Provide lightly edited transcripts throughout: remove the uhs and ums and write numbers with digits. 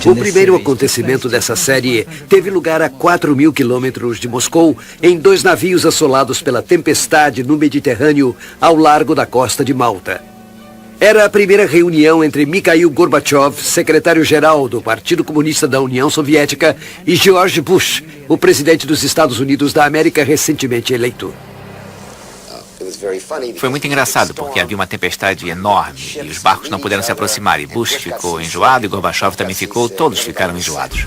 O primeiro acontecimento dessa série teve lugar a 4.000 quilômetros de Moscou, em 2 navios assolados pela tempestade no Mediterrâneo, ao largo da costa de Malta. Era a primeira reunião entre Mikhail Gorbachev, secretário-geral do Partido Comunista da União Soviética, e George Bush, o presidente dos Estados Unidos da América recentemente eleito. Foi muito engraçado, porque havia uma tempestade enorme e os barcos não puderam se aproximar. E Bush ficou enjoado e Gorbachev também ficou. Todos ficaram enjoados.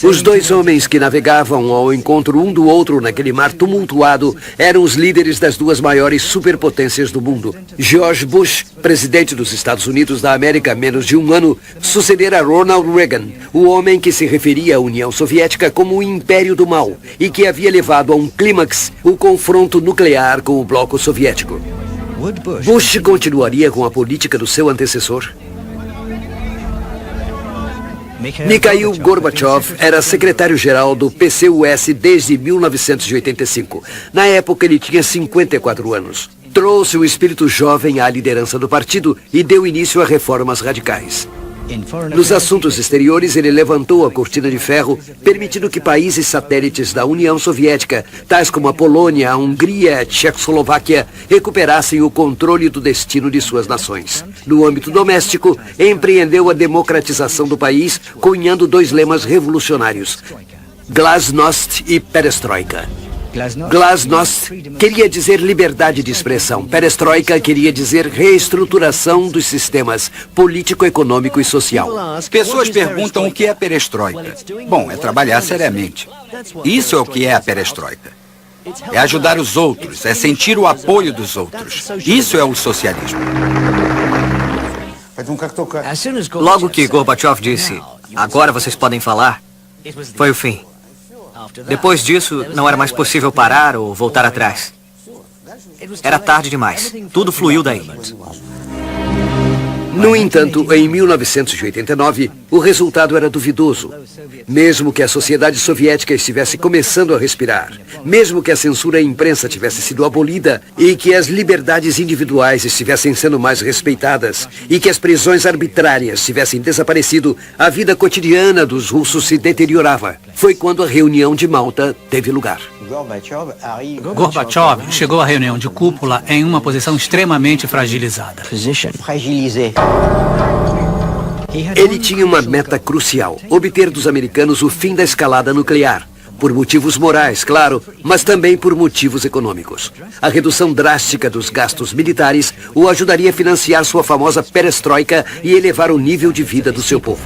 Os 2 homens que navegavam ao encontro um do outro naquele mar tumultuado eram os líderes das 2 maiores superpotências do mundo. George Bush, presidente dos Estados Unidos da América há menos de 1 ano, sucedera Ronald Reagan, o homem que se referia à União Soviética como o império do mal e que havia levado a um clímax o confronto nuclear com o bloco soviético. Bush continuaria com a política do seu antecessor? Mikhail Gorbachev era secretário-geral do PCUS desde 1985. Na época, ele tinha 54 anos. Trouxe o espírito jovem à liderança do partido e deu início a reformas radicais. Nos assuntos exteriores, ele levantou a cortina de ferro, permitindo que países satélites da União Soviética, tais como a Polônia, a Hungria e a Tchecoslováquia, recuperassem o controle do destino de suas nações. No âmbito doméstico, empreendeu a democratização do país, cunhando 2 lemas revolucionários: Glasnost e Perestroika. Glasnost queria dizer liberdade de expressão. Perestroika queria dizer reestruturação dos sistemas político, econômico e social. Pessoas perguntam o que é perestroika. Bom, é trabalhar seriamente. Isso é o que é a perestroika. É ajudar os outros, é sentir o apoio dos outros. Isso é o socialismo. Logo que Gorbachev disse, agora vocês podem falar, foi o fim. Depois disso, não era mais possível parar ou voltar atrás. Era tarde demais. Tudo fluiu daí. No entanto, em 1989, o resultado era duvidoso. Mesmo que a sociedade soviética estivesse começando a respirar, mesmo que a censura à imprensa tivesse sido abolida e que as liberdades individuais estivessem sendo mais respeitadas e que as prisões arbitrárias tivessem desaparecido, a vida cotidiana dos russos se deteriorava. Foi quando a reunião de Malta teve lugar. Gorbachev chegou à reunião de cúpula em uma posição extremamente fragilizada. Ele tinha uma meta crucial: obter dos americanos o fim da escalada nuclear. Por motivos morais, claro, mas também por motivos econômicos. A redução drástica dos gastos militares o ajudaria a financiar sua famosa perestroika e elevar o nível de vida do seu povo.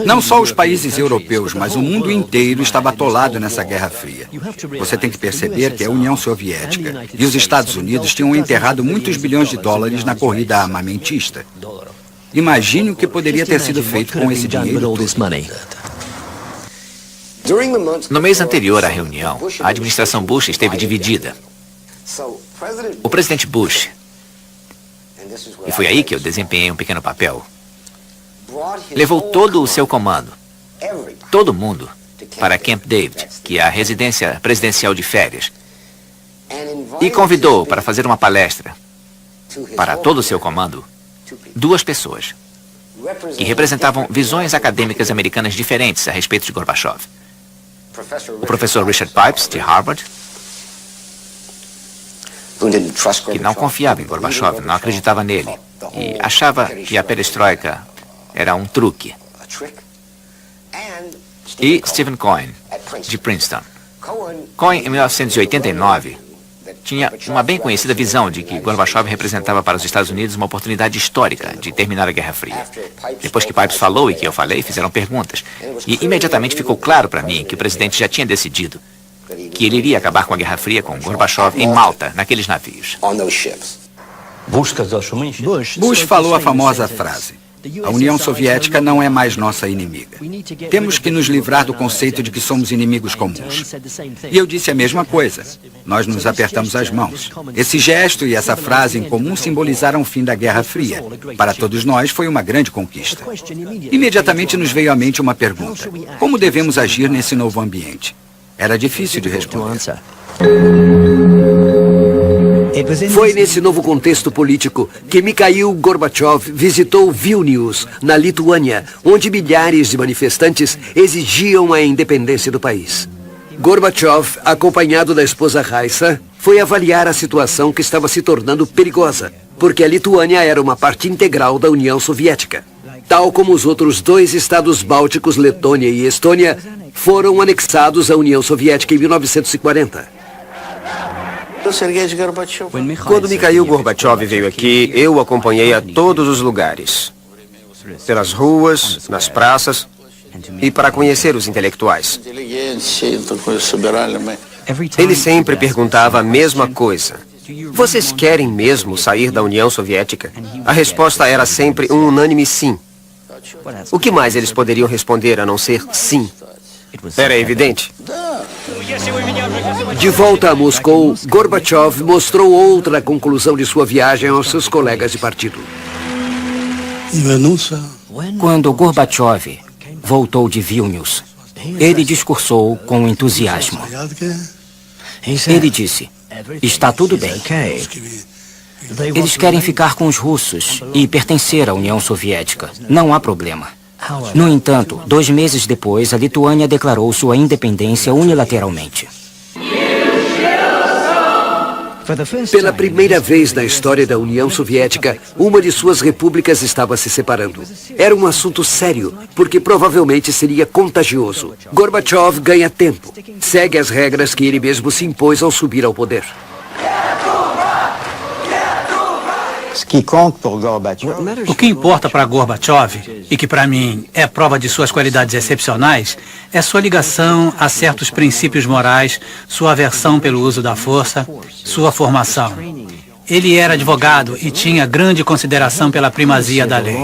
Não só os países europeus, mas o mundo inteiro estava atolado nessa Guerra Fria. Você tem que perceber que a União Soviética e os Estados Unidos tinham enterrado muitos bilhões de dólares na corrida armamentista. Imagine o que poderia ter sido feito com esse dinheiro todo. No mês anterior à reunião, a administração Bush esteve dividida. O presidente Bush, e foi aí que eu desempenhei um pequeno papel, levou todo o seu comando, todo mundo, para Camp David, que é a residência presidencial de férias, e convidou para fazer uma palestra para todo o seu comando 2 pessoas que representavam visões acadêmicas americanas diferentes a respeito de Gorbachev. O professor Richard Pipes, de Harvard, que não confiava em Gorbachev, não acreditava nele e achava que a perestroika era um truque. E Stephen Cohen, de Princeton. Cohen, em 1989, tinha uma bem conhecida visão de que Gorbachev representava para os Estados Unidos uma oportunidade histórica de terminar a Guerra Fria. Depois que Pipes falou e que eu falei, fizeram perguntas. E imediatamente ficou claro para mim que o presidente já tinha decidido que ele iria acabar com a Guerra Fria com Gorbachev em Malta, naqueles navios. Bush falou a famosa frase: a União Soviética não é mais nossa inimiga. Temos que nos livrar do conceito de que somos inimigos comuns. E eu disse a mesma coisa. Nós nos apertamos as mãos. Esse gesto e essa frase em comum simbolizaram o fim da Guerra Fria. Para todos nós foi uma grande conquista. Imediatamente nos veio à mente uma pergunta: como devemos agir nesse novo ambiente? Era difícil de responder. Foi nesse novo contexto político que Mikhail Gorbachev visitou Vilnius, na Lituânia, onde milhares de manifestantes exigiam a independência do país. Gorbachev, acompanhado da esposa Raisa, foi avaliar a situação que estava se tornando perigosa, porque a Lituânia era uma parte integral da União Soviética. Tal como os outros dois estados bálticos, Letônia e Estônia, foram anexados à União Soviética em 1940. Quando Mikhail Gorbachev veio aqui, eu o acompanhei a todos os lugares. Pelas ruas, nas praças e para conhecer os intelectuais. Ele sempre perguntava a mesma coisa. Vocês querem mesmo sair da União Soviética? A resposta era sempre um unânime sim. O que mais eles poderiam responder a não ser sim? Era evidente. De volta a Moscou, Gorbachev mostrou outra conclusão de sua viagem aos seus colegas de partido. Quando Gorbachev voltou de Vilnius, ele discursou com entusiasmo. Ele disse: está tudo bem. Eles querem ficar com os russos e pertencer à União Soviética. Não há problema. No entanto, 2 meses depois, a Lituânia declarou sua independência unilateralmente. Pela primeira vez na história da União Soviética, uma de suas repúblicas estava se separando. Era um assunto sério, porque provavelmente seria contagioso. Gorbachev ganha tempo. Segue as regras que ele mesmo se impôs ao subir ao poder. O que importa para Gorbachev, e que para mim é prova de suas qualidades excepcionais, é sua ligação a certos princípios morais, sua aversão pelo uso da força, sua formação. Ele era advogado e tinha grande consideração pela primazia da lei.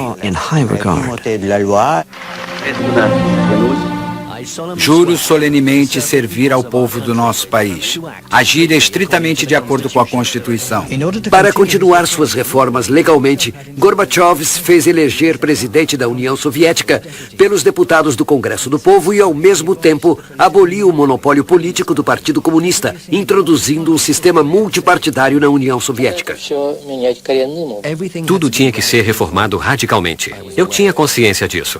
Juro solenemente servir ao povo do nosso país, agir estritamente de acordo com a Constituição. Para continuar suas reformas legalmente, Gorbachev se fez eleger presidente da União Soviética pelos deputados do Congresso do Povo e, ao mesmo tempo, aboliu o monopólio político do Partido Comunista, introduzindo um sistema multipartidário na União Soviética. Tudo tinha que ser reformado radicalmente. Eu tinha consciência disso.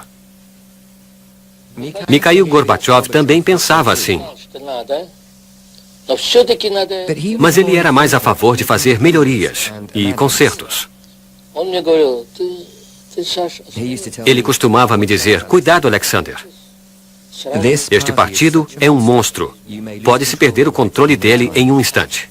Mikhail Gorbachev também pensava assim. Mas ele era mais a favor de fazer melhorias e consertos. Ele costumava me dizer: cuidado, Alexander. Este partido é um monstro. Pode-se perder o controle dele em um instante.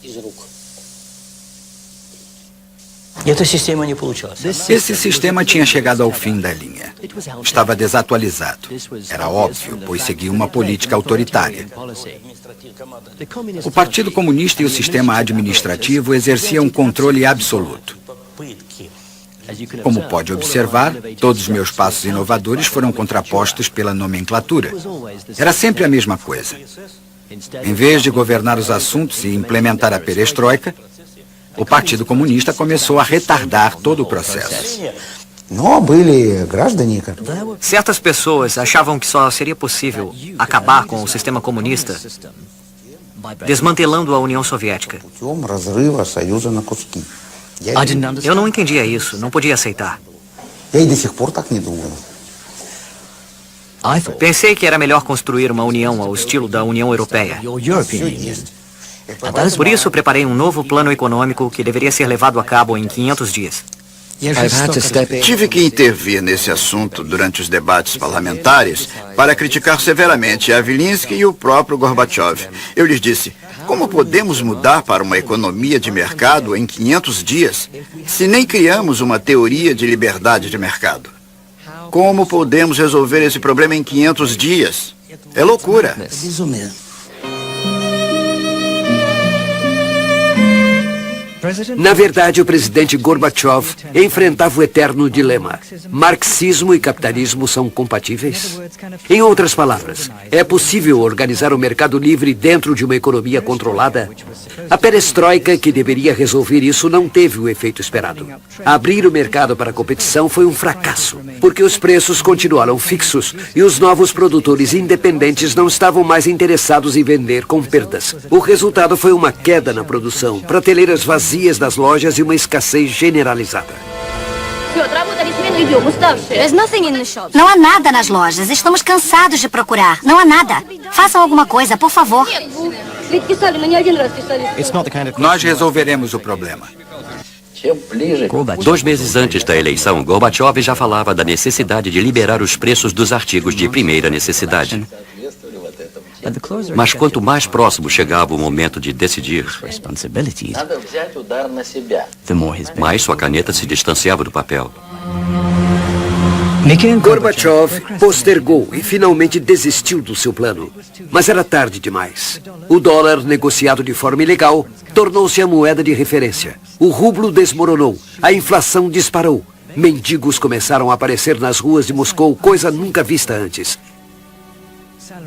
Esse sistema tinha chegado ao fim da linha. Estava desatualizado. Era óbvio, pois seguia uma política autoritária. O Partido Comunista e o sistema administrativo exerciam um controle absoluto. Como pode observar, todos os meus passos inovadores foram contrapostos pela nomenclatura. Era sempre a mesma coisa. Em vez de governar os assuntos e implementar a perestroika, o Partido Comunista começou a retardar todo o processo. Certas pessoas achavam que só seria possível acabar com o sistema comunista desmantelando a União Soviética. Eu não entendia isso, não podia aceitar. Pensei que era melhor construir uma união ao estilo da União Europeia. Por isso, preparei um novo plano econômico que deveria ser levado a cabo em 500 dias. Tive que intervir nesse assunto durante os debates parlamentares para criticar severamente Yavlinsky e o próprio Gorbachev. Eu lhes disse: como podemos mudar para uma economia de mercado em 500 dias, se nem criamos uma teoria de liberdade de mercado? Como podemos resolver esse problema em 500 dias? É loucura. Na verdade, o presidente Gorbachev enfrentava o eterno dilema: marxismo e capitalismo são compatíveis? Em outras palavras, é possível organizar o mercado livre dentro de uma economia controlada? A perestroika, que deveria resolver isso, não teve o efeito esperado. Abrir o mercado para a competição foi um fracasso, porque os preços continuaram fixos e os novos produtores independentes não estavam mais interessados em vender com perdas. O resultado foi uma queda na produção, prateleiras vazias das lojas e uma escassez generalizada. Não há nada nas lojas. Estamos cansados de procurar. Não há nada. Façam alguma coisa, por favor. Nós resolveremos o problema. 2 meses antes da eleição, Gorbachev já falava da necessidade de liberar os preços dos artigos de primeira necessidade. Mas quanto mais próximo chegava o momento de decidir, mais sua caneta se distanciava do papel. Gorbachev postergou e finalmente desistiu do seu plano. Mas era tarde demais. O dólar, negociado de forma ilegal, tornou-se a moeda de referência. O rublo desmoronou. A inflação disparou. Mendigos começaram a aparecer nas ruas de Moscou, coisa nunca vista antes.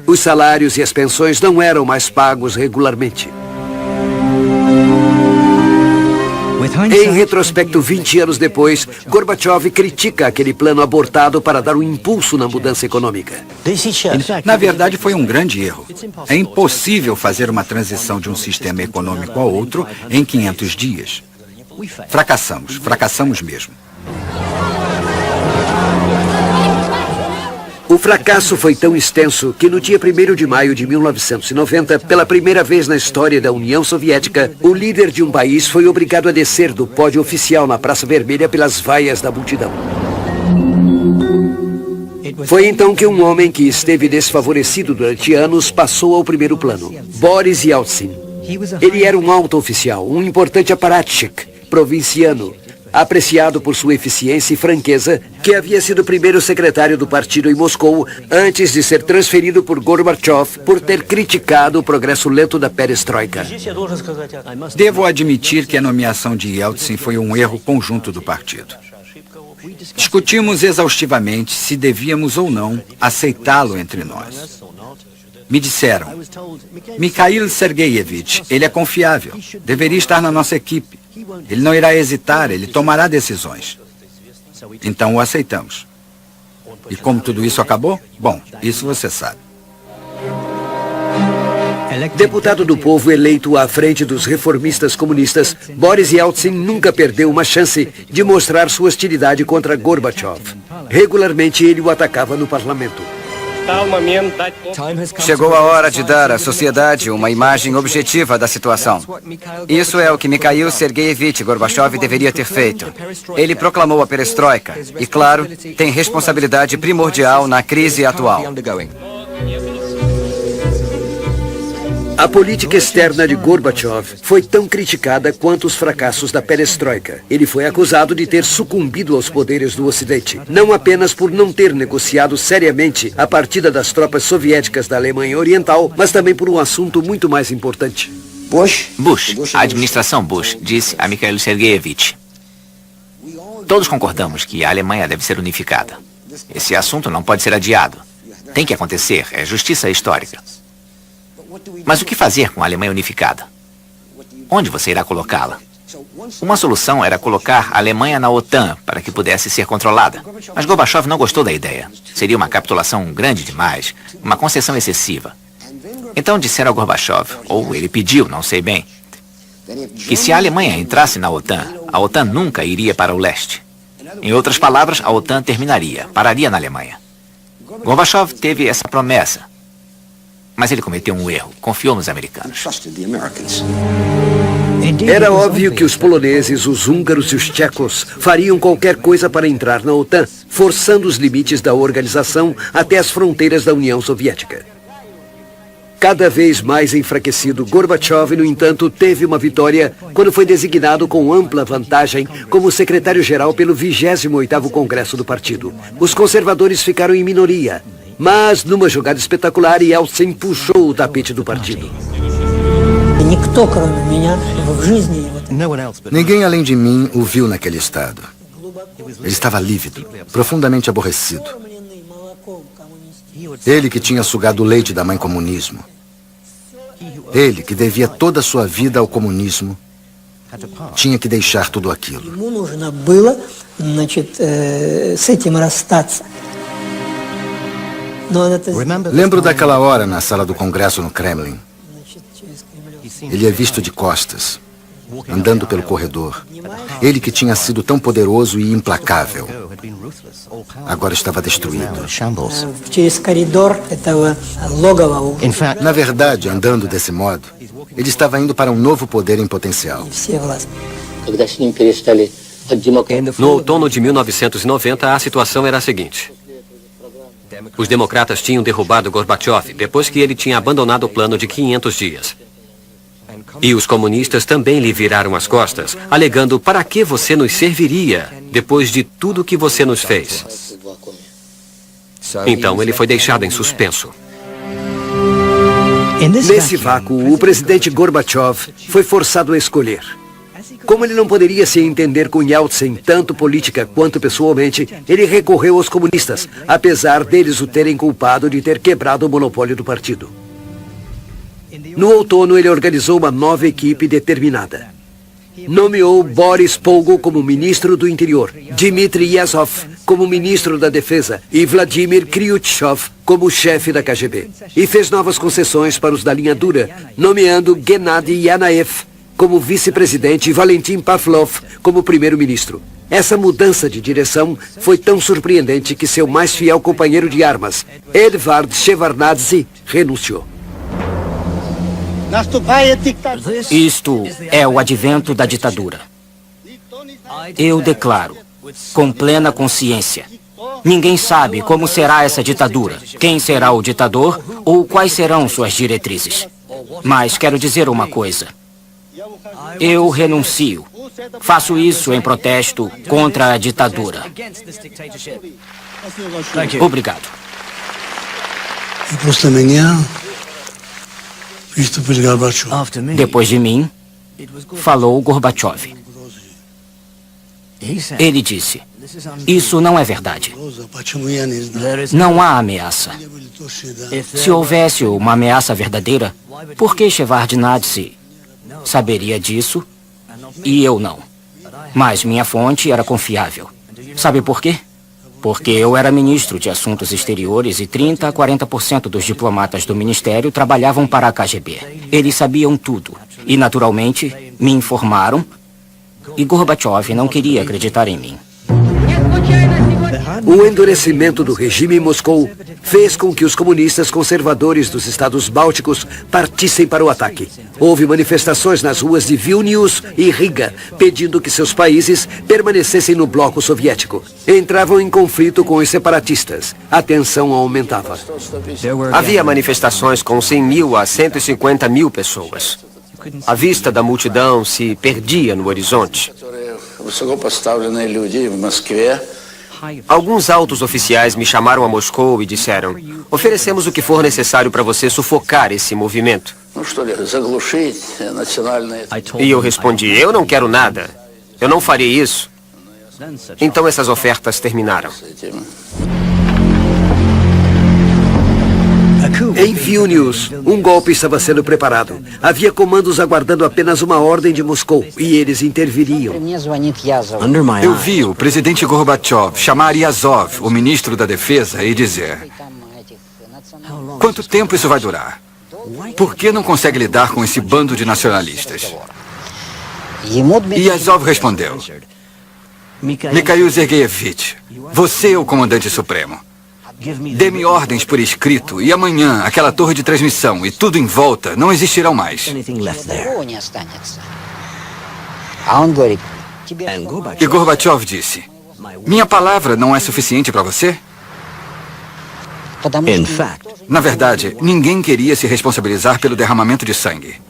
Os salários e as pensões não eram mais pagos regularmente. Em retrospecto, 20 anos depois, Gorbachev critica aquele plano abortado para dar um impulso na mudança econômica. Na verdade, foi um grande erro. É impossível fazer uma transição de um sistema econômico a outro em 500 dias. Fracassamos mesmo. O fracasso foi tão extenso que no dia 1º de maio de 1990, pela primeira vez na história da União Soviética, o líder de um país foi obrigado a descer do pódio oficial na Praça Vermelha pelas vaias da multidão. Foi então que um homem que esteve desfavorecido durante anos passou ao primeiro plano, Boris Yeltsin. Ele era um alto oficial, um importante apparatchik, provinciano, apreciado por sua eficiência e franqueza, que havia sido o primeiro secretário do partido em Moscou antes de ser transferido por Gorbachev por ter criticado o progresso lento da perestroika. Devo admitir que a nomeação de Yeltsin foi um erro conjunto do partido. Discutimos exaustivamente se devíamos ou não aceitá-lo entre nós. Me disseram, Mikhail Sergeyevich, ele é confiável, deveria estar na nossa equipe. Ele não irá hesitar, ele tomará decisões. Então o aceitamos. E como tudo isso acabou? Bom, isso você sabe. Deputado do povo eleito à frente dos reformistas comunistas, Boris Yeltsin nunca perdeu uma chance de mostrar sua hostilidade contra Gorbachev. Regularmente ele o atacava no parlamento. Chegou a hora de dar à sociedade uma imagem objetiva da situação. Isso é o que Mikhail Sergeyevich Gorbachev deveria ter feito. Ele proclamou a perestroika e, claro, tem responsabilidade primordial na crise atual. A política externa de Gorbachev foi tão criticada quanto os fracassos da perestroika. Ele foi acusado de ter sucumbido aos poderes do Ocidente, não apenas por não ter negociado seriamente a partida das tropas soviéticas da Alemanha Oriental, mas também por um assunto muito mais importante. A administração Bush disse a Mikhail Sergeyevich: todos concordamos que a Alemanha deve ser unificada. Esse assunto não pode ser adiado. Tem que acontecer, é justiça histórica. Mas o que fazer com a Alemanha unificada? Onde você irá colocá-la? Uma solução era colocar a Alemanha na OTAN para que pudesse ser controlada. Mas Gorbachev não gostou da ideia. Seria uma capitulação grande demais, uma concessão excessiva. Então disseram a Gorbachev, ou ele pediu, não sei bem, que se a Alemanha entrasse na OTAN, a OTAN nunca iria para o leste. Em outras palavras, a OTAN terminaria, pararia na Alemanha. Gorbachev teve essa promessa. Mas ele cometeu um erro, confiou nos americanos. Era óbvio que os poloneses, os húngaros e os tchecos fariam qualquer coisa para entrar na OTAN, forçando os limites da organização até as fronteiras da União Soviética. Cada vez mais enfraquecido, Gorbachev, no entanto, teve uma vitória quando foi designado com ampla vantagem como secretário-geral pelo 28º Congresso do partido. Os conservadores ficaram em minoria. Mas, numa jogada espetacular, Yeltsin puxou o tapete do partido. Ninguém além de mim o viu naquele estado. Ele estava lívido, profundamente aborrecido. Ele que tinha sugado o leite da mãe comunismo. Ele, que devia toda a sua vida ao comunismo, tinha que deixar tudo aquilo. Lembro daquela hora na sala do Congresso no Kremlin. Ele é visto de costas, andando pelo corredor. Ele que tinha sido tão poderoso e implacável, agora estava destruído. Na verdade, andando desse modo, ele estava indo para um novo poder em potencial. No outono de 1990, a situação era a seguinte. Os democratas tinham derrubado Gorbachev depois que ele tinha abandonado o plano de 500 dias. E os comunistas também lhe viraram as costas, alegando: para que você nos serviria depois de tudo que você nos fez? Então ele foi deixado em suspenso. Nesse vácuo, o presidente Gorbachev foi forçado a escolher. Como ele não poderia se entender com Yeltsin, tanto política quanto pessoalmente, ele recorreu aos comunistas, apesar deles o terem culpado de ter quebrado o monopólio do partido. No outono, ele organizou uma nova equipe determinada. Nomeou Boris Pogo como ministro do Interior, Dmitry Yazov como ministro da Defesa e Vladimir Kryuchkov como chefe da KGB. E fez novas concessões para os da linha dura, nomeando Gennady Yanaev como vice-presidente e Valentin Pavlov como primeiro-ministro. Essa mudança de direção foi tão surpreendente que seu mais fiel companheiro de armas, Edvard Shevardnadze, renunciou. Isto é o advento da ditadura. Eu declaro, com plena consciência, ninguém sabe como será essa ditadura, quem será o ditador ou quais serão suas diretrizes. Mas quero dizer uma coisa. Eu renuncio. Faço isso em protesto contra a ditadura. Obrigado. Depois de mim, falou Gorbachev. Ele disse: isso não é verdade. Não há ameaça. Se houvesse uma ameaça verdadeira, por que Shevardnadze saberia disso e eu não? Mas minha fonte era confiável. Sabe por quê? Porque eu era ministro de Assuntos Exteriores e 30% a 40% dos diplomatas do ministério trabalhavam para a KGB. Eles sabiam tudo e, naturalmente, me informaram e Gorbachev não queria acreditar em mim. O endurecimento do regime em Moscou fez com que os comunistas conservadores dos estados bálticos partissem para o ataque. Houve manifestações nas ruas de Vilnius e Riga, pedindo que seus países permanecessem no bloco soviético. Entravam em conflito com os separatistas. A tensão aumentava. Havia manifestações com 100 mil a 150 mil pessoas. A vista da multidão se perdia no horizonte. Alguns altos oficiais me chamaram a Moscou e disseram: oferecemos o que for necessário para você sufocar esse movimento. E eu respondi: eu não quero nada. Eu não faria isso. Então essas ofertas terminaram. Em Vilnius, um golpe estava sendo preparado. Havia comandos aguardando apenas uma ordem de Moscou e eles interviriam. Eu vi o presidente Gorbachev chamar Yazov, o ministro da Defesa, e dizer: quanto tempo isso vai durar? Por que não consegue lidar com esse bando de nacionalistas? E Yazov respondeu: Mikhail Sergeyevich, você é o comandante supremo. Dê-me ordens por escrito e amanhã aquela torre de transmissão e tudo em volta não existirão mais. E Gorbachev disse: minha palavra não é suficiente para você? Na verdade, ninguém queria se responsabilizar pelo derramamento de sangue.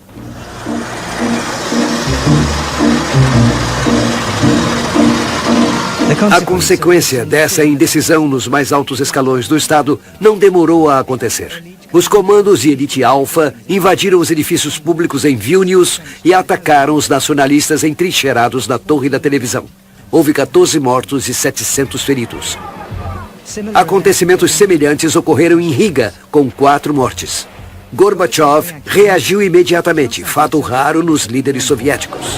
A consequência dessa indecisão nos mais altos escalões do Estado não demorou a acontecer. Os comandos de elite alfa invadiram os edifícios públicos em Vilnius e atacaram os nacionalistas entrincheirados na torre da televisão. Houve 14 mortos e 700 feridos. Acontecimentos semelhantes ocorreram em Riga, com 4 mortes. Gorbachev reagiu imediatamente, fato raro nos líderes soviéticos.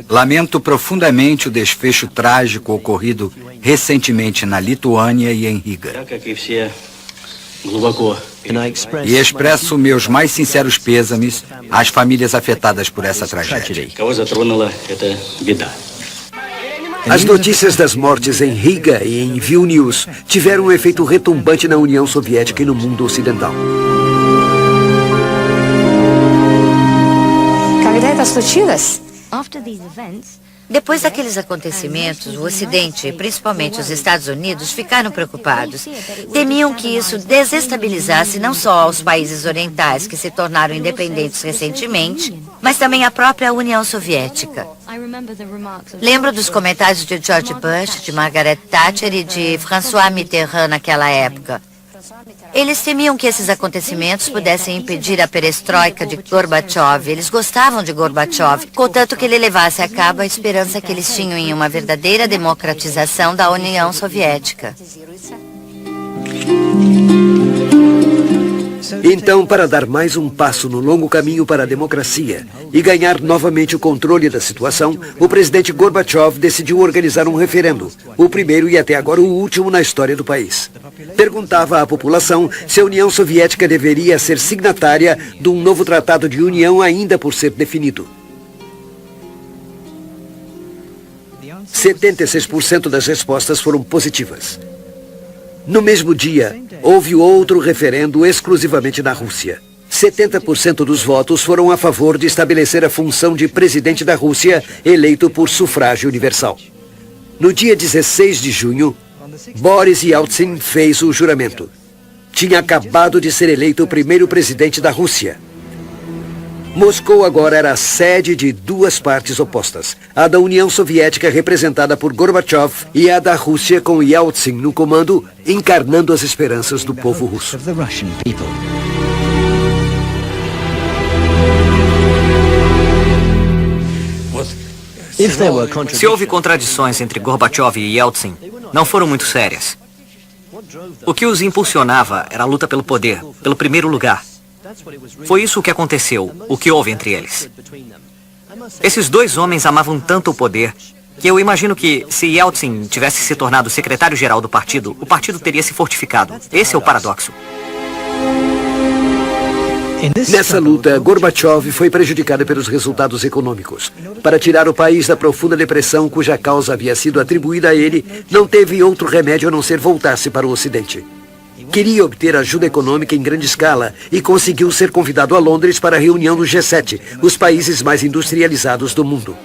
Lamento profundamente o desfecho trágico ocorrido recentemente na Lituânia e em Riga. E expresso meus mais sinceros pêsames às famílias afetadas por essa tragédia. As notícias das mortes em Riga e em Vilnius tiveram um efeito retumbante na União Soviética e no mundo ocidental. Depois daqueles acontecimentos, o Ocidente, principalmente os Estados Unidos, ficaram preocupados. Temiam que isso desestabilizasse não só os países orientais, que se tornaram independentes recentemente, mas também a própria União Soviética. Lembro dos comentários de George Bush, de Margaret Thatcher e de François Mitterrand naquela época. Eles temiam que esses acontecimentos pudessem impedir a perestroika de Gorbachev. Eles gostavam de Gorbachev, contanto que ele levasse a cabo a esperança que eles tinham em uma verdadeira democratização da União Soviética. Então, para dar mais um passo no longo caminho para a democracia e ganhar novamente o controle da situação, o presidente Gorbachev decidiu organizar um referendo, o primeiro e até agora o último na história do país. Perguntava à população se a União Soviética deveria ser signatária de um novo tratado de união ainda por ser definido. 76% das respostas foram positivas. No mesmo dia, houve outro referendo exclusivamente na Rússia. 70% dos votos foram a favor de estabelecer a função de presidente da Rússia, eleito por sufrágio universal. No dia 16 de junho, Boris Yeltsin fez o juramento. Tinha acabado de ser eleito o primeiro presidente da Rússia. Moscou agora era a sede de duas partes opostas. A da União Soviética, representada por Gorbachev, e a da Rússia, com Yeltsin no comando, encarnando as esperanças do povo russo. Se houve contradições entre Gorbachev e Yeltsin, não foram muito sérias. O que os impulsionava era a luta pelo poder, pelo primeiro lugar. Foi isso o que aconteceu, o que houve entre eles. Esses dois homens amavam tanto o poder que eu imagino que, se Yeltsin tivesse se tornado secretário-geral do partido, o partido teria se fortificado. Esse é o paradoxo. Nessa luta, Gorbachev foi prejudicado pelos resultados econômicos. Para tirar o país da profunda depressão cuja causa havia sido atribuída a ele, não teve outro remédio a não ser voltar-se para o Ocidente. Queria obter ajuda econômica em grande escala e conseguiu ser convidado a Londres para a reunião do G7, os países mais industrializados do mundo.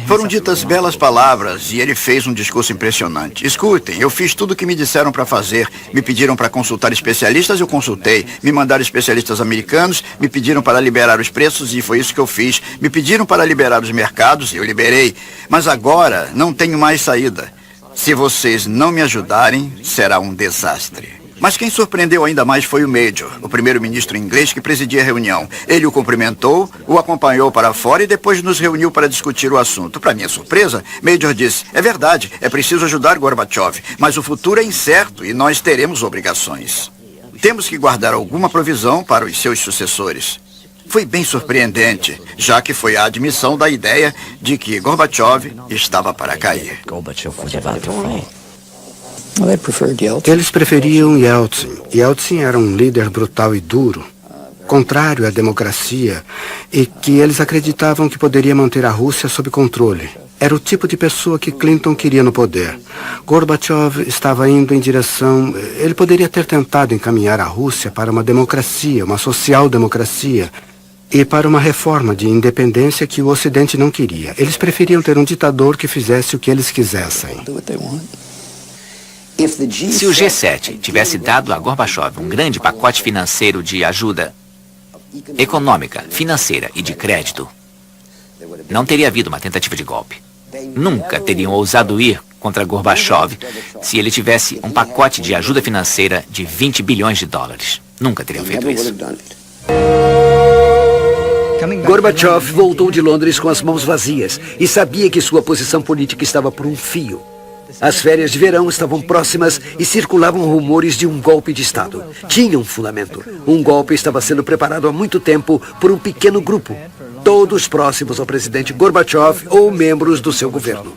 Foram ditas belas palavras e ele fez um discurso impressionante. Escutem, eu fiz tudo o que me disseram para fazer. Me pediram para consultar especialistas, eu consultei. Me mandaram especialistas americanos, me pediram para liberar os preços e foi isso que eu fiz. Me pediram para liberar os mercados e eu liberei. Mas agora não tenho mais saída. Se vocês não me ajudarem, será um desastre. Mas quem surpreendeu ainda mais foi o Major, o primeiro-ministro inglês que presidia a reunião. Ele o cumprimentou, o acompanhou para fora e depois nos reuniu para discutir o assunto. Para minha surpresa, Major disse, é verdade, é preciso ajudar Gorbachev, mas o futuro é incerto e nós teremos obrigações. Temos que guardar alguma provisão para os seus sucessores. Foi bem surpreendente, já que foi a admissão da ideia de que Gorbachev estava para cair. Eles preferiam Yeltsin. Yeltsin era um líder brutal e duro, contrário à democracia, e que eles acreditavam que poderia manter a Rússia sob controle. Era o tipo de pessoa que Clinton queria no poder. Gorbachev estava indo em direção... Ele poderia ter tentado encaminhar a Rússia para uma democracia, uma social-democracia, e para uma reforma de independência que o Ocidente não queria. Eles preferiam ter um ditador que fizesse o que eles quisessem. Se o G7 tivesse dado a Gorbachev um grande pacote financeiro de ajuda econômica, financeira e de crédito, não teria havido uma tentativa de golpe. Nunca teriam ousado ir contra Gorbachev se ele tivesse um pacote de ajuda financeira de 20 bilhões de dólares. Nunca teriam feito isso. Gorbachev voltou de Londres com as mãos vazias e sabia que sua posição política estava por um fio. As férias de verão estavam próximas e circulavam rumores de um golpe de Estado. Tinha um fundamento. Um golpe estava sendo preparado há muito tempo por um pequeno grupo, todos próximos ao presidente Gorbachev ou membros do seu governo.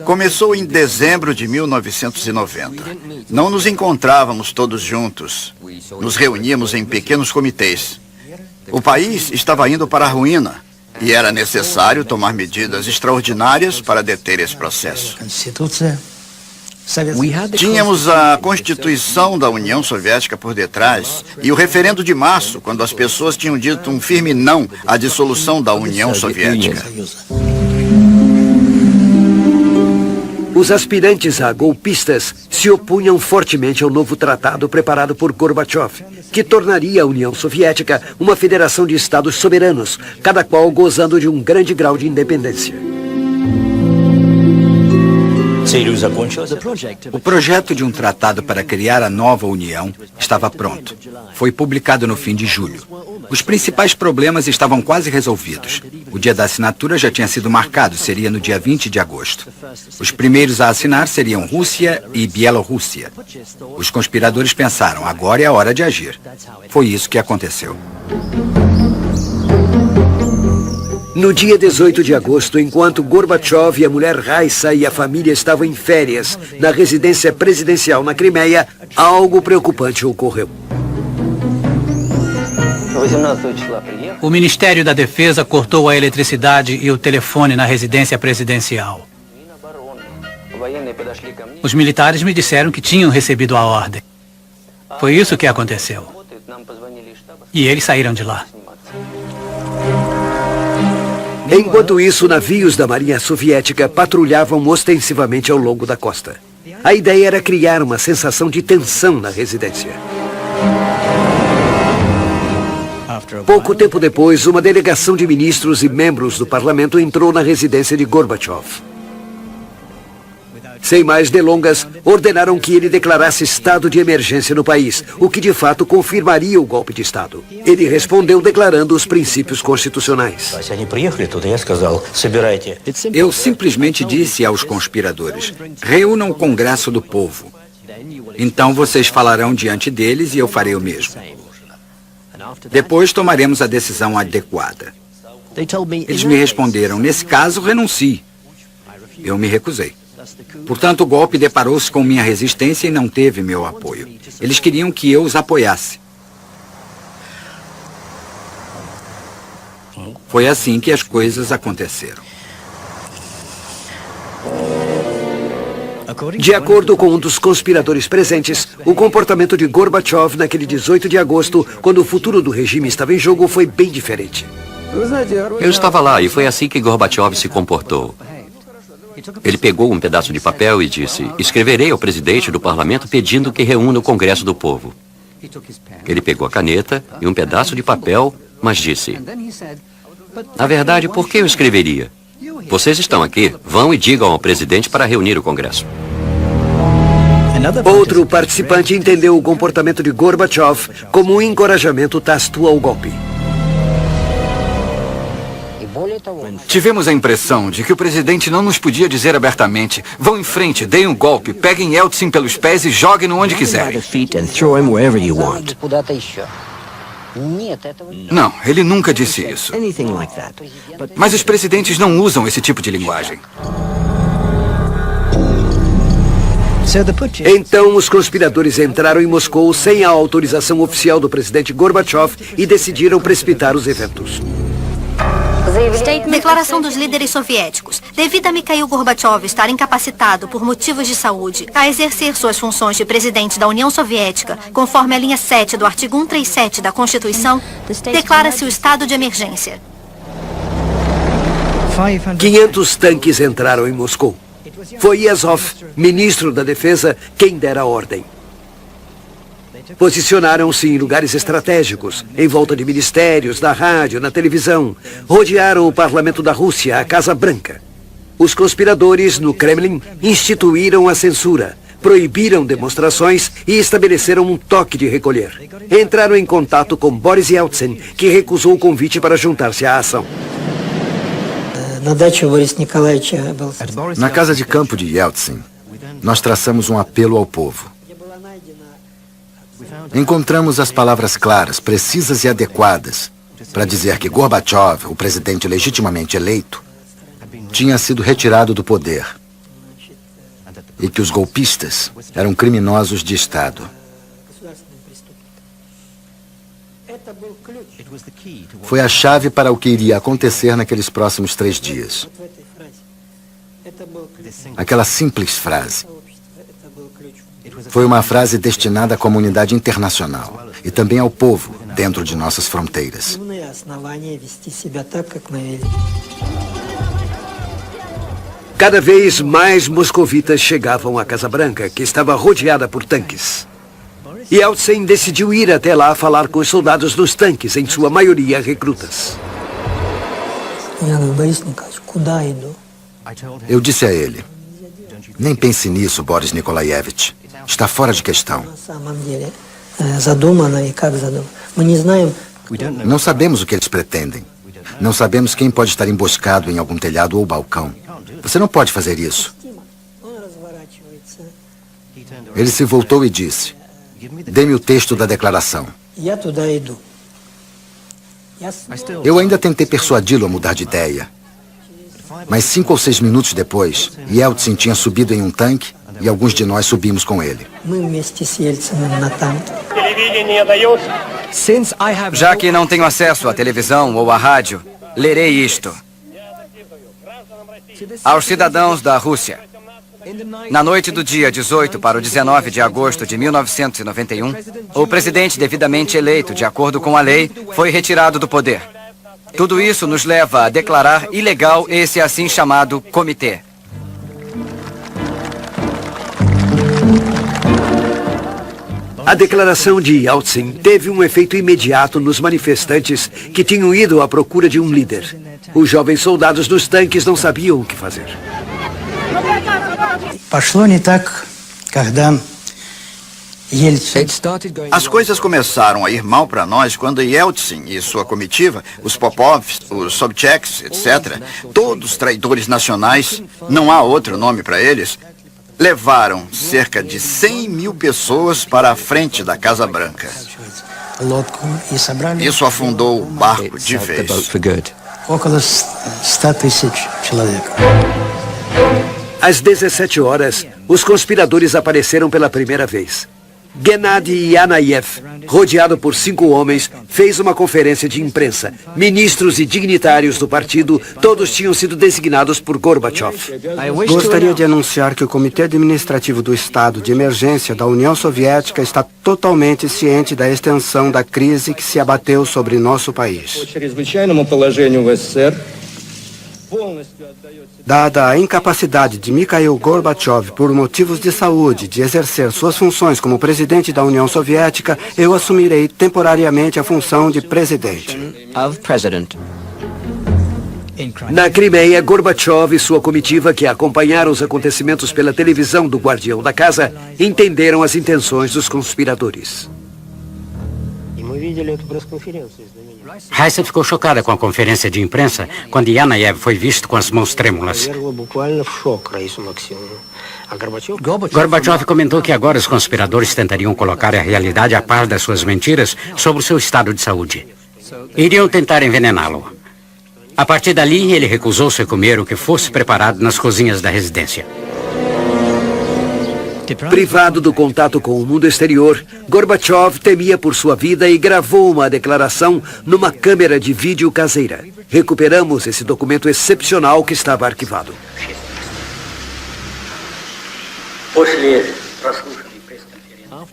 Começou em dezembro de 1990. Não nos encontrávamos todos juntos. Nos reuníamos em pequenos comitês. O país estava indo para a ruína e era necessário tomar medidas extraordinárias para deter esse processo. Tínhamos a Constituição da União Soviética por detrás e o referendo de março, quando as pessoas tinham dito um firme não à dissolução da União Soviética. Os aspirantes a golpistas se opunham fortemente ao novo tratado preparado por Gorbachev, que tornaria a União Soviética uma federação de estados soberanos, cada qual gozando de um grande grau de independência. O projeto de um tratado para criar a nova União estava pronto. Foi publicado no fim de julho. Os principais problemas estavam quase resolvidos. O dia da assinatura já tinha sido marcado, seria no dia 20 de agosto. Os primeiros a assinar seriam Rússia e Bielorrússia. Os conspiradores pensaram, agora é a hora de agir. Foi isso que aconteceu. No dia 18 de agosto, enquanto Gorbachev e a mulher Raissa e a família estavam em férias na residência presidencial na Crimeia, algo preocupante ocorreu. O Ministério da Defesa cortou a eletricidade e o telefone na residência presidencial. Os militares me disseram que tinham recebido a ordem. Foi isso que aconteceu. E eles saíram de lá. Enquanto isso, navios da Marinha Soviética patrulhavam ostensivamente ao longo da costa. A ideia era criar uma sensação de tensão na residência. Pouco tempo depois, uma delegação de ministros e membros do parlamento entrou na residência de Gorbachev. Sem mais delongas, ordenaram que ele declarasse estado de emergência no país, o que de fato confirmaria o golpe de Estado. Ele respondeu declarando os princípios constitucionais. Eu simplesmente disse aos conspiradores, reúnam o Congresso do Povo. Então vocês falarão diante deles e eu farei o mesmo. Depois tomaremos a decisão adequada. Eles me responderam, nesse caso, renuncie. Eu me recusei. Portanto, o golpe deparou-se com minha resistência e não teve meu apoio. Eles queriam que eu os apoiasse. Foi assim que as coisas aconteceram. De acordo com um dos conspiradores presentes, o comportamento de Gorbachev naquele 18 de agosto, quando o futuro do regime estava em jogo, foi bem diferente. Eu estava lá e foi assim que Gorbachev se comportou. Ele pegou um pedaço de papel e disse, escreverei ao presidente do parlamento pedindo que reúna o Congresso do Povo. Ele pegou a caneta e um pedaço de papel, mas disse, na verdade, por que eu escreveria? Vocês estão aqui, vão e digam ao presidente para reunir o Congresso. Outro participante entendeu o comportamento de Gorbachev como um encorajamento tácito ao golpe. Tivemos a impressão de que o presidente não nos podia dizer abertamente, vão em frente, deem um golpe, peguem Yeltsin pelos pés e joguem-no onde quiserem. Não, ele nunca disse isso. Mas os presidentes não usam esse tipo de linguagem. Então, os conspiradores entraram em Moscou sem a autorização oficial do presidente Gorbachev e decidiram precipitar os eventos. Declaração dos líderes soviéticos. Devido a Mikhail Gorbachev estar incapacitado por motivos de saúde a exercer suas funções de presidente da União Soviética, conforme a linha 7 do artigo 137 da Constituição, declara-se o estado de emergência. 500 tanques entraram em Moscou. Foi Yazov, ministro da Defesa, quem dera a ordem. Posicionaram-se em lugares estratégicos, em volta de ministérios, da rádio, na televisão. Rodearam o parlamento da Rússia, a Casa Branca. Os conspiradores, no Kremlin, instituíram a censura. proibiram demonstrações e estabeleceram um toque de recolher. Entraram em contato com Boris Yeltsin, que recusou o convite para juntar-se à ação. Na casa de campo de Yeltsin, nós traçamos um apelo ao povo. Encontramos as palavras claras, precisas e adequadas para dizer que Gorbachev, o presidente legitimamente eleito, tinha sido retirado do poder e que os golpistas eram criminosos de Estado. Foi a chave para o que iria acontecer naqueles próximos 3 dias. Aquela simples frase foi uma frase destinada à comunidade internacional e também ao povo dentro de nossas fronteiras. Cada vez mais moscovitas chegavam à Casa Branca, que estava rodeada por tanques. Yeltsin decidiu ir até lá falar com os soldados dos tanques, em sua maioria recrutas. Eu disse a ele, nem pense nisso, Boris Nikolaevich. Está fora de questão. Não sabemos o que eles pretendem. Não sabemos quem pode estar emboscado em algum telhado ou balcão. Você não pode fazer isso. Ele se voltou e disse, dê-me o texto da declaração. Eu ainda tentei persuadi-lo a mudar de ideia. Mas 5 ou 6 minutos depois, Yeltsin tinha subido em um tanque e alguns de nós subimos com ele. Já que não tenho acesso à televisão ou à rádio, lerei isto. Aos cidadãos da Rússia. Na noite do dia 18 para o 19 de agosto de 1991, o presidente devidamente eleito de acordo com a lei foi retirado do poder. Tudo isso nos leva a declarar ilegal esse assim chamado comitê. A declaração de Yeltsin teve um efeito imediato nos manifestantes que tinham ido à procura de um líder. Os jovens soldados dos tanques não sabiam o que fazer. As coisas começaram a ir mal para nós quando Yeltsin e sua comitiva, os Popovs, os Sobchaks, etc., todos traidores nacionais, não há outro nome para eles, levaram cerca de 100 mil pessoas para a frente da Casa Branca. Isso afundou o barco de vez. Às 17 horas, os conspiradores apareceram pela primeira vez. Gennady Yanayev, rodeado por 5 homens, fez uma conferência de imprensa. Ministros e dignitários do partido, todos tinham sido designados por Gorbachev. Gostaria de anunciar que o Comitê Administrativo do Estado de Emergência da União Soviética está totalmente ciente da extensão da crise que se abateu sobre nosso país. Dada a incapacidade de Mikhail Gorbachev por motivos de saúde de exercer suas funções como presidente da União Soviética, eu assumirei temporariamente a função de presidente. Na Crimeia, Gorbachev e sua comitiva, que acompanharam os acontecimentos pela televisão do Guardião da Casa, entenderam as intenções dos conspiradores. Raissa ficou chocada com a conferência de imprensa quando Yanayev foi visto com as mãos trêmulas. Gorbachev comentou que agora os conspiradores tentariam colocar a realidade a par das suas mentiras sobre o seu estado de saúde. Iriam tentar envenená-lo. A partir dali, ele recusou-se a comer o que fosse preparado nas cozinhas da residência. Privado do contato com o mundo exterior, Gorbachev temia por sua vida e gravou uma declaração numa câmera de vídeo caseira. Recuperamos esse documento excepcional que estava arquivado.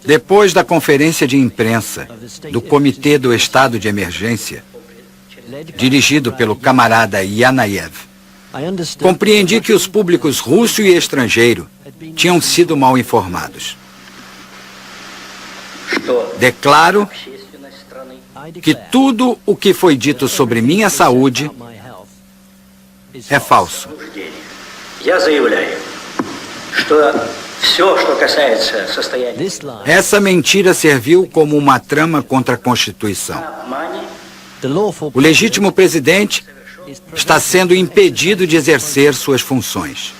Depois da conferência de imprensa do Comitê do Estado de Emergência, dirigido pelo camarada Yanayev, compreendi que os públicos russo e estrangeiro tinham sido mal informados. Declaro que tudo o que foi dito sobre minha saúde é falso. Essa mentira serviu como uma trama contra a Constituição. O legítimo presidente está sendo impedido de exercer suas funções.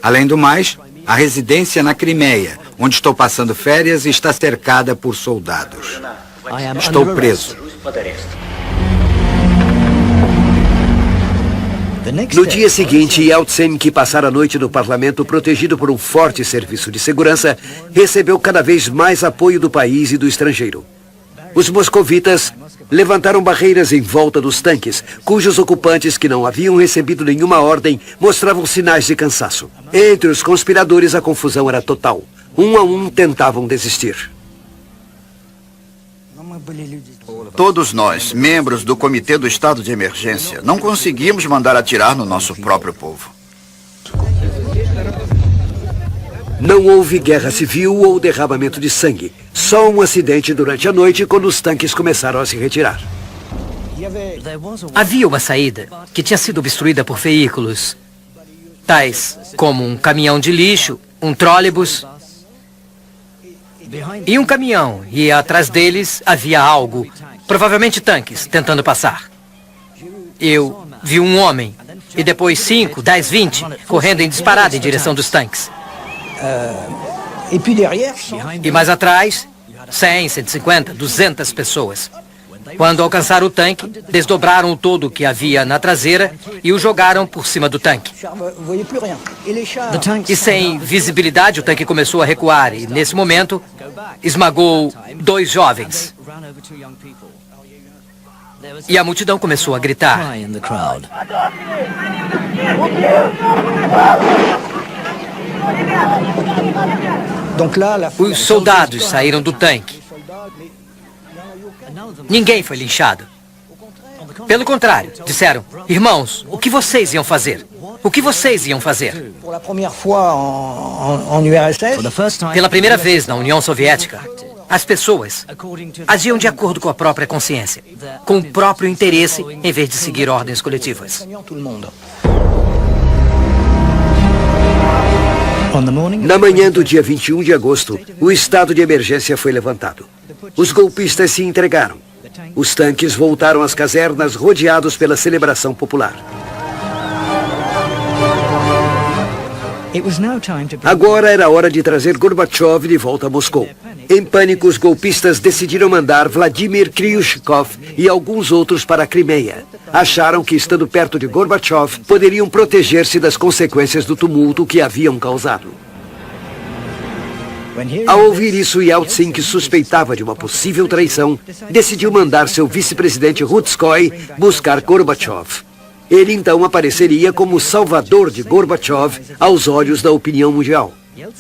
Além do mais, a residência na Crimeia, onde estou passando férias, está cercada por soldados. Estou preso. No dia seguinte, Yeltsin, que passara a noite no parlamento protegido por um forte serviço de segurança, recebeu cada vez mais apoio do país e do estrangeiro. Os moscovitas levantaram barreiras em volta dos tanques, cujos ocupantes, que não haviam recebido nenhuma ordem, mostravam sinais de cansaço. Entre os conspiradores, a confusão era total. Um a um tentavam desistir. Todos nós, membros do Comitê do Estado de Emergência, não conseguimos mandar atirar no nosso próprio povo. Não houve guerra civil ou derramamento de sangue. Só um acidente durante a noite quando os tanques começaram a se retirar. Havia uma saída que tinha sido obstruída por veículos, tais como um caminhão de lixo, um trólebus e um caminhão. E atrás deles havia algo, provavelmente tanques, tentando passar. Eu vi um homem e depois 5, 10, 20 correndo em disparada em direção dos tanques. E mais atrás, 100, 150, 200 pessoas. Quando alcançaram o tanque, desdobraram o todo que havia na traseira e o jogaram por cima do tanque. E sem visibilidade, o tanque começou a recuar e, nesse momento, esmagou 2 jovens. E a multidão começou a gritar. Os soldados saíram do tanque. Ninguém foi linchado. Pelo contrário, disseram: irmãos, o que vocês iam fazer? O que vocês iam fazer? Pela primeira vez na União Soviética, as pessoas agiam de acordo com a própria consciência, com o próprio interesse, em vez de seguir ordens coletivas. Na manhã do dia 21 de agosto, o estado de emergência foi levantado. Os golpistas se entregaram. Os tanques voltaram às casernas rodeados pela celebração popular. Agora era hora de trazer Gorbachev de volta a Moscou. Em pânico, os golpistas decidiram mandar Vladimir Kryushkov e alguns outros para a Crimeia. Acharam que, estando perto de Gorbachev, poderiam proteger-se das consequências do tumulto que haviam causado. Ao ouvir isso, Yeltsin, que suspeitava de uma possível traição, decidiu mandar seu vice-presidente Rutskoy buscar Gorbachev. Ele então apareceria como o salvador de Gorbachev aos olhos da opinião mundial.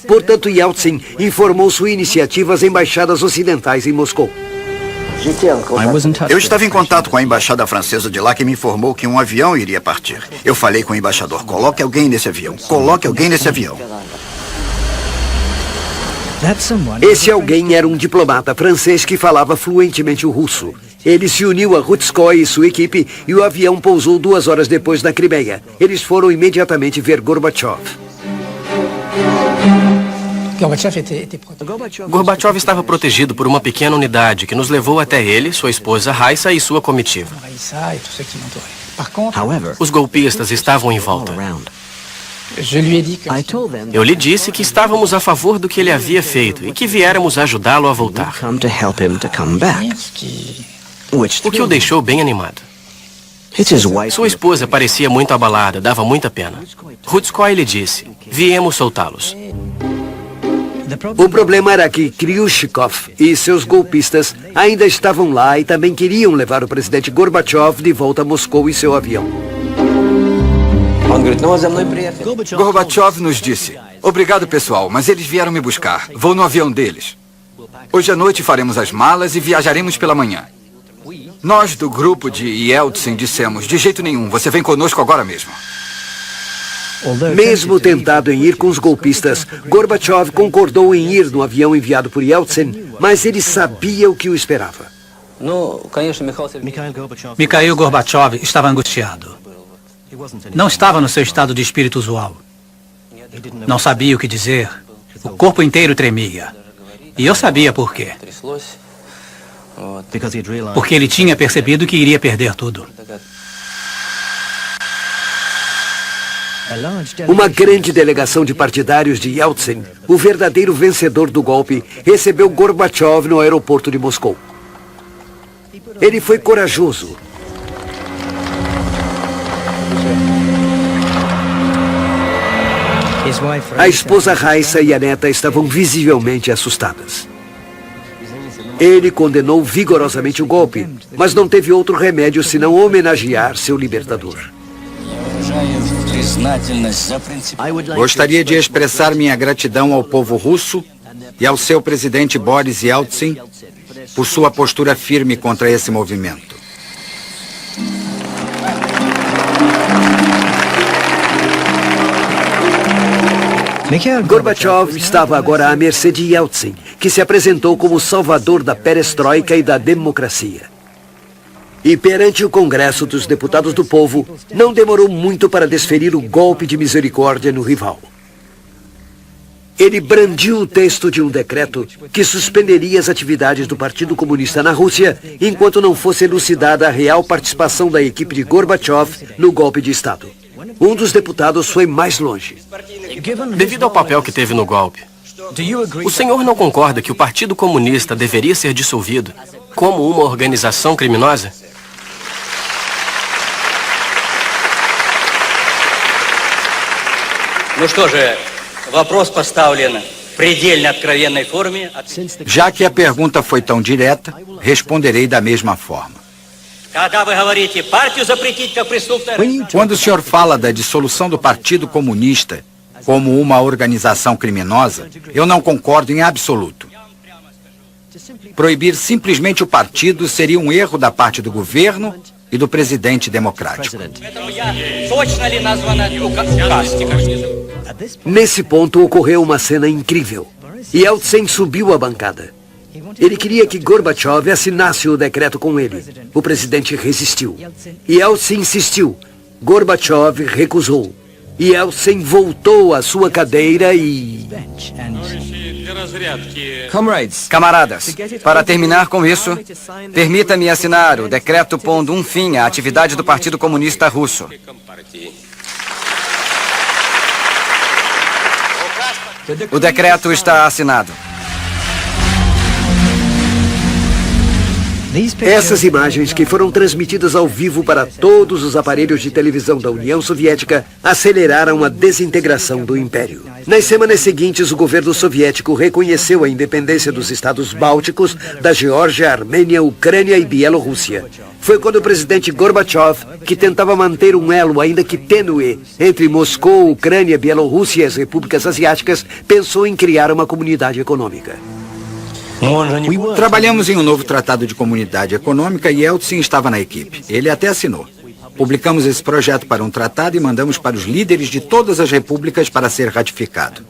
Portanto, Yeltsin informou sua iniciativa às embaixadas ocidentais em Moscou. Eu estava em contato com a embaixada francesa de lá, que me informou que um avião iria partir. Eu falei com o embaixador: coloque alguém nesse avião, coloque alguém nesse avião. Esse alguém era um diplomata francês que falava fluentemente o russo. Ele se uniu a Rutskoy e sua equipe e o avião pousou 2 horas depois na Crimeia. Eles foram imediatamente ver Gorbachev. Gorbachev estava protegido por uma pequena unidade que nos levou até ele, sua esposa Raissa e sua comitiva. Os golpistas estavam em volta. Eu lhe disse que estávamos a favor do que ele havia feito e que viéramos ajudá-lo a voltar. O que o deixou bem animado. Sua esposa parecia muito abalada, dava muita pena. Rutskoy lhe disse: viemos soltá-los. O problema era que Kryushkov e seus golpistas ainda estavam lá e também queriam levar o presidente Gorbachev de volta a Moscou em seu avião. Gorbachev nos disse: obrigado, pessoal, mas eles vieram me buscar. Vou no avião deles. Hoje à noite faremos as malas e viajaremos pela manhã. Nós do grupo de Yeltsin dissemos: de jeito nenhum, você vem conosco agora mesmo. Mesmo tentado em ir com os golpistas, Gorbachev concordou em ir no avião enviado por Yeltsin, mas ele sabia o que o esperava. Mikhail Gorbachev estava angustiado. Não estava no seu estado de espírito usual. Não sabia o que dizer. O corpo inteiro tremia. E eu sabia por quê. Porque ele tinha percebido que iria perder tudo. Uma grande delegação de partidários de Yeltsin, o verdadeiro vencedor do golpe, recebeu Gorbachev no aeroporto de Moscou. Ele foi corajoso. A esposa Raissa e a neta estavam visivelmente assustadas. Ele condenou vigorosamente o golpe, mas não teve outro remédio senão homenagear seu libertador. Gostaria de expressar minha gratidão ao povo russo e ao seu presidente Boris Yeltsin por sua postura firme contra esse movimento. Gorbachev estava agora à mercê de Yeltsin, que se apresentou como o salvador da perestroika e da democracia. E perante o Congresso dos Deputados do Povo, não demorou muito para desferir o golpe de misericórdia no rival. Ele brandiu o texto de um decreto que suspenderia as atividades do Partido Comunista na Rússia enquanto não fosse elucidada a real participação da equipe de Gorbachev no golpe de Estado. Um dos deputados foi mais longe. Devido ao papel que teve no golpe, o senhor não concorda que o Partido Comunista deveria ser dissolvido como uma organização criminosa? Já que a pergunta foi tão direta, responderei da mesma forma. Quando o senhor fala da dissolução do Partido Comunista como uma organização criminosa, eu não concordo em absoluto. Proibir simplesmente o partido seria um erro da parte do governo e do presidente democrático. Nesse ponto ocorreu uma cena incrível. Yeltsin subiu a bancada. Ele queria que Gorbachev assinasse o decreto com ele. O presidente resistiu. Yeltsin insistiu. Gorbachev recusou. Yeltsin voltou à sua cadeira e... Camaradas, para terminar com isso, permita-me assinar o decreto pondo um fim à atividade do Partido Comunista Russo. O decreto está assinado. Essas imagens, que foram transmitidas ao vivo para todos os aparelhos de televisão da União Soviética, aceleraram a desintegração do Império. Nas semanas seguintes, o governo soviético reconheceu a independência dos estados bálticos, da Geórgia, Armênia, Ucrânia e Bielorrússia. Foi quando o presidente Gorbachev, que tentava manter um elo ainda que tênue entre Moscou, Ucrânia, Bielorrússia e as repúblicas asiáticas, pensou em criar uma comunidade econômica. Trabalhamos em um novo tratado de comunidade econômica e Yeltsin estava na equipe. Ele até assinou. Publicamos esse projeto para um tratado e mandamos para os líderes de todas as repúblicas para ser ratificado.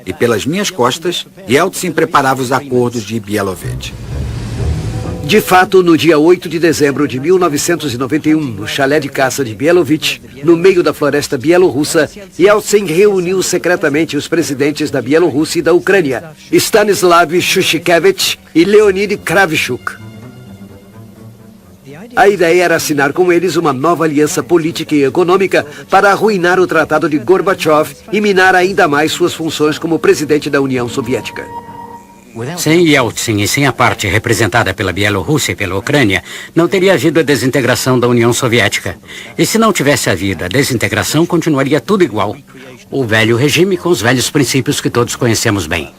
E pelas minhas costas, Yeltsin preparava os acordos de Bielovete. De fato, no dia 8 de dezembro de 1991, no chalé de caça de Bielovete, no meio da floresta bielorrussa, Yeltsin reuniu secretamente os presidentes da Bielorrússia e da Ucrânia, Stanislav Shushkevich e Leonid Kravchuk. A ideia era assinar com eles uma nova aliança política e econômica para arruinar o Tratado de Gorbachev e minar ainda mais suas funções como presidente da União Soviética. Sem Yeltsin e sem a parte representada pela Bielorrússia e pela Ucrânia, não teria havido a desintegração da União Soviética. E se não tivesse havido a desintegração, continuaria tudo igual. O velho regime com os velhos princípios que todos conhecemos bem.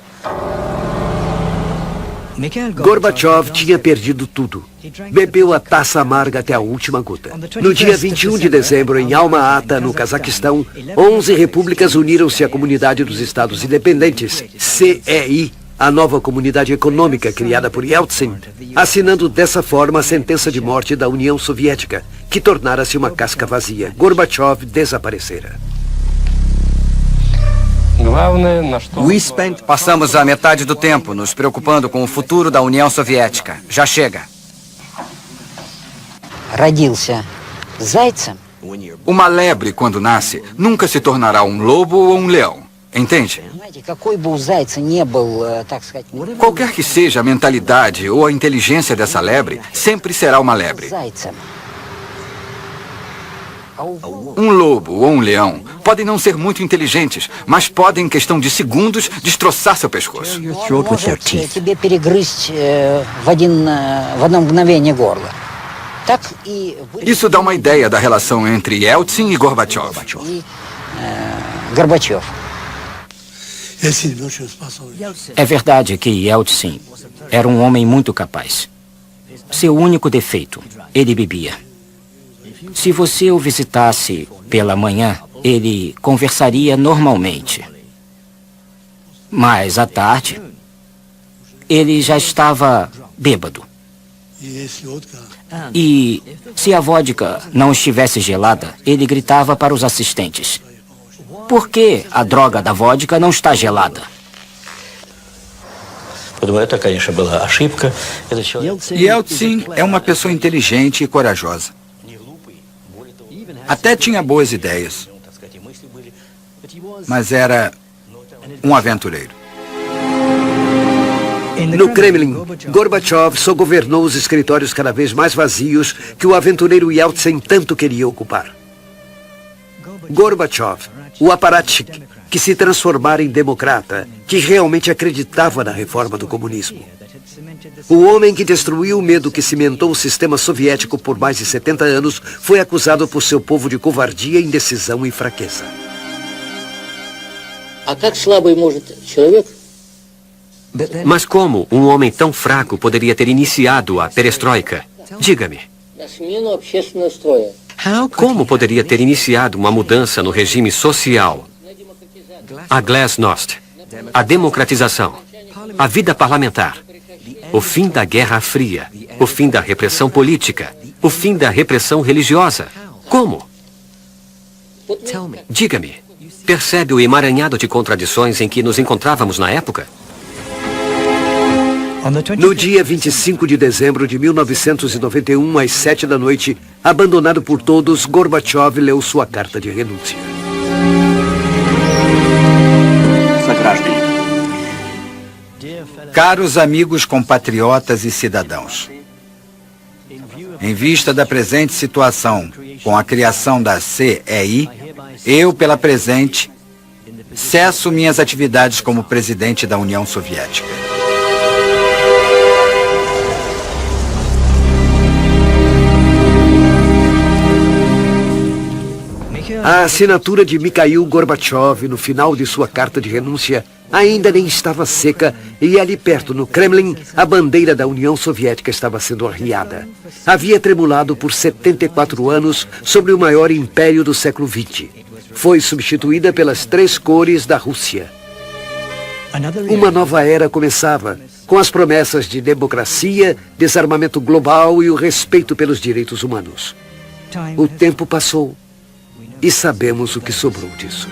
Gorbachev tinha perdido tudo. Bebeu a taça amarga até a última gota. No dia 21 de dezembro, em Alma-Ata, no Cazaquistão, 11 repúblicas uniram-se à Comunidade dos Estados Independentes, CEI, a nova comunidade econômica criada por Yeltsin, assinando dessa forma a sentença de morte da União Soviética, que tornara-se uma casca vazia. Gorbachev desaparecera. Passamos a metade do tempo nos preocupando com o futuro da União Soviética. Já chega. родился зайцем, Uma lebre, quando nasce, nunca se tornará um lobo ou um leão. Entende? знаете, какой бы у зайца не был, так сказать, Qualquer que seja a mentalidade ou a inteligência dessa lebre, sempre será uma lebre. зайцем. Um lobo ou um leão podem não ser muito inteligentes, mas podem, em questão de segundos, destroçar seu pescoço. Он может тебе перегрызть в одно мгновение горло. Так и Isso dá uma ideia da relação entre Yeltsin e Gorbachev. Горбачев. É verdade que Yeltsin era um homem muito capaz. Seu único defeito, ele bebia. Se você o visitasse pela manhã, ele conversaria normalmente. Mas à tarde, ele já estava bêbado. E se a vodka não estivesse gelada, ele gritava para os assistentes: "Por que a droga da vodka não está gelada?" Yeltsin é uma pessoa inteligente e corajosa. Até tinha boas ideias. Mas era um aventureiro. No Kremlin, Gorbachev só governou os escritórios cada vez mais vazios que o aventureiro Yeltsin tanto queria ocupar. Gorbachev, o apparatchik, que se transformara em democrata, que realmente acreditava na reforma do comunismo. O homem que destruiu o medo que cimentou o sistema soviético por mais de 70 anos foi acusado por seu povo de covardia, indecisão e fraqueza. Mas como um homem tão fraco poderia ter iniciado a perestroika? Diga-me. Como poderia ter iniciado uma mudança no regime social? A glasnost, a democratização, a vida parlamentar, o fim da Guerra Fria, o fim da repressão política, o fim da repressão religiosa. Como? Diga-me, percebe o emaranhado de contradições em que nos encontrávamos na época? No dia 25 de dezembro de 1991, às 7 da noite, abandonado por todos, Gorbachev leu sua carta de renúncia. Caros amigos, compatriotas e cidadãos, em vista da presente situação, com a criação da CEI, eu, pela presente, cesso minhas atividades como presidente da União Soviética. A assinatura de Mikhail Gorbachev no final de sua carta de renúncia ainda nem estava seca e ali perto, no Kremlin, a bandeira da União Soviética estava sendo arriada. Havia tremulado por 74 anos sobre o maior império do século XX. Foi substituída pelas 3 cores da Rússia. Uma nova era começava, com as promessas de democracia, desarmamento global e o respeito pelos direitos humanos. O tempo passou. E sabemos o que sobrou disso.